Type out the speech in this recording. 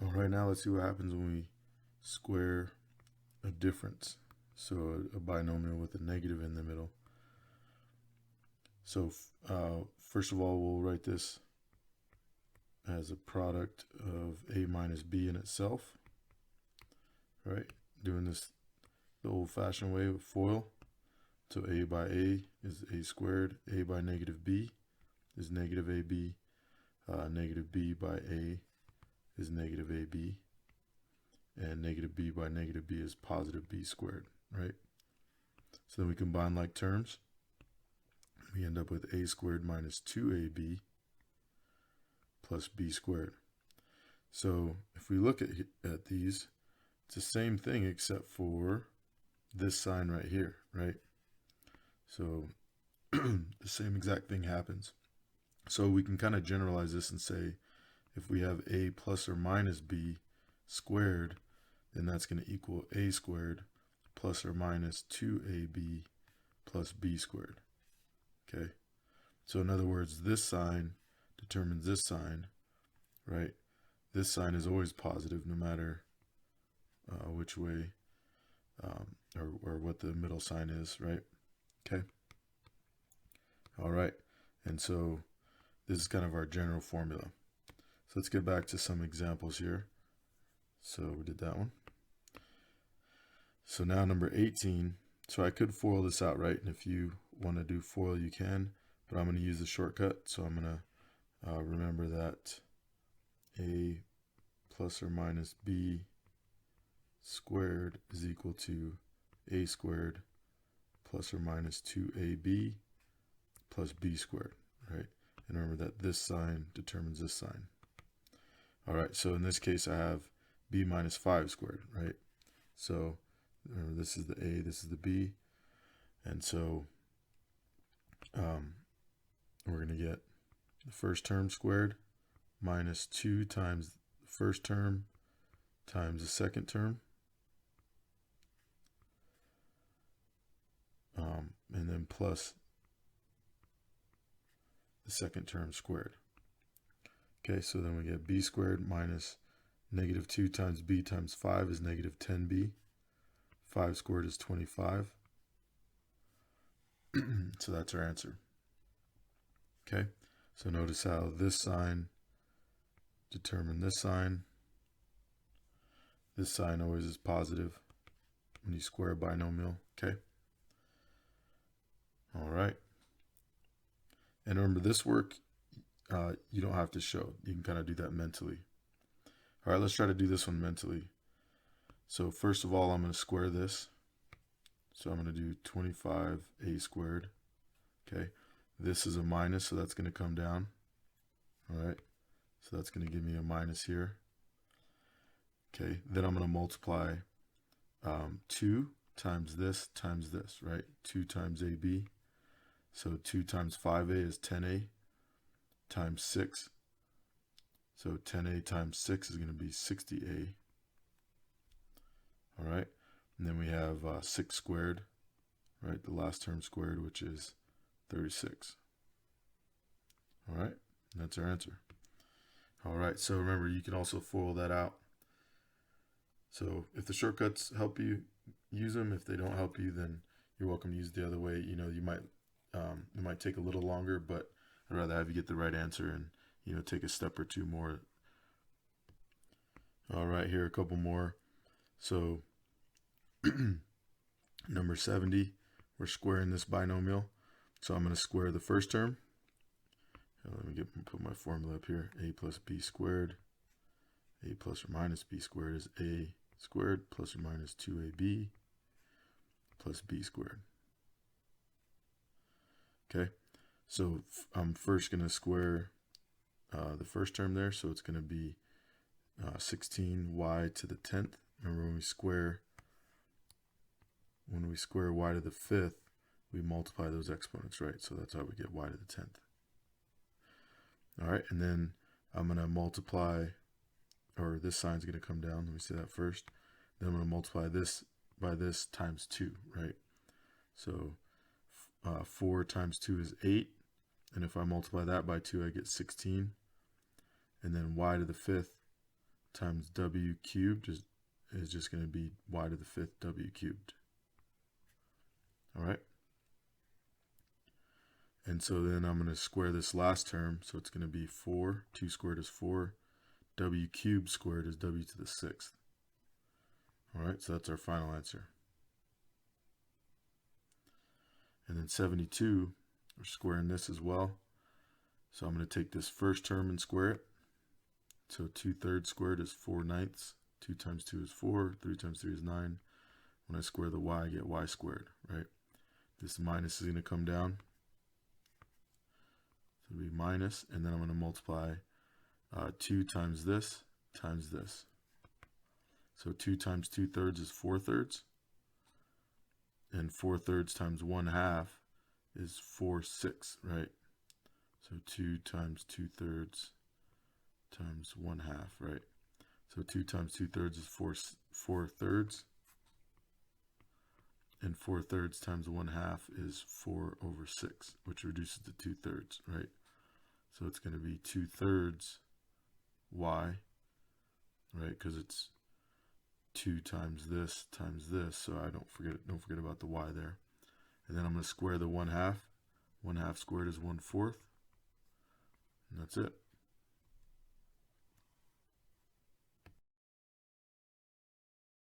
All right, now let's see what happens when we square a difference. So a binomial with a negative in the middle. So first of all, we'll write this as a product of a minus b in itself, right? Doing this the old-fashioned way with FOIL. So a by a is a squared, a by negative b is negative ab, negative b by a is negative ab, and negative b by negative b is positive b squared, right? So then we combine like terms. We end up with a squared minus 2ab plus b squared. So if we look at these, it's the same thing except for this sign right here, right? So the same exact thing happens. So we can kind of generalize this and say if we have a plus or minus b squared, then that's going to equal a squared plus or minus 2ab plus b squared. Okay, so in other words, this sign determines this sign, right? This sign is always positive no matter which way or what the middle sign is, right? Okay. All right, and so this is kind of our general formula. So let's get back to some examples here. So we did that one. So now number 18. So I could FOIL this out, right? And if you want to do FOIL, you can, but I'm going to use the shortcut. So I'm going to remember that a plus or minus b squared is equal to a squared plus or minus 2ab plus b squared, right? And remember that this sign determines this sign. All right, so in this case, I have b minus 5 squared, right? So remember, this is the a, this is the b. And so we're going to get the first term squared minus 2 times the first term times the second term. And then plus the second term squared. Okay, so then we get b squared minus negative 2 times b times 5 is negative 10b. 5 squared is 25. So that's our answer. Okay, so notice how this sign determined this sign. This sign always is positive when you square a binomial, okay? All right. And remember, this work, you don't have to show. You can kind of do that mentally. All right, let's try to do this one mentally. So first of all, I'm going to square this. So I'm going to do 25a squared, okay? This is a minus, so that's going to come down, all right? So that's going to give me a minus here. Okay, then I'm going to multiply 2 times this, right? 2 times AB. So 2 times 5a is 10a times 6. So 10a times 6 is going to be 60a. All right, and then we have 6 squared, right? The last term squared, which is 36. All right, and that's our answer. All right, so remember, you can also FOIL that out. So if the shortcuts help you, use them. If they don't help you, then you're welcome to use the other way. You know, it might take a little longer, but I'd rather have you get the right answer and, you know, take a step or two more. All right, here are a couple more. So number 70, we're squaring this binomial. So I'm going to square the first term. Let me put my formula up here. A plus b squared. A plus or minus b squared is a squared plus or minus 2ab plus b squared. Okay, so I'm first going to square the first term there. So it's going to be 16y to the 10th. Remember, when we square y to the 5th, we multiply those exponents, right? So that's how we get y to the 10th. All right, and then I'm going to multiply, or this sign's going to come down. Let me say that first. Then I'm going to multiply this by this times 2, right? So 4 times 2 is 8. And if I multiply that by 2, I get 16. And then y to the 5th times w cubed is just going to be y to the 5th w cubed. All right. And so then I'm going to square this last term. So it's going to be 4. 2 squared is 4. W cubed squared is w to the 6th. All right, so that's our final answer. And then 72, we're squaring this as well. So I'm going to take this first term and square it. So 2/3 squared is 4/9. 2 times 2 is 4. 3 times 3 is 9. When I square the y, I get y squared, right? This minus is going to come down. So it'll be minus, and then I'm going to multiply 2 times this times this. So 2 times 2/3 is 4/3. And 4/3 times 1/2 is 4/6, right? So 2 times 2/3 times 1/2, right? So 2 times 2/3 is 4/3. And 4/3 times 1/2 is 4/6, which reduces to 2/3, right? So it's going to be 2/3 y, right? Because it's 2 times this, so I don't forget about the y there. And then I'm going to square the 1/2. 1/2 squared is 1/4. And that's it.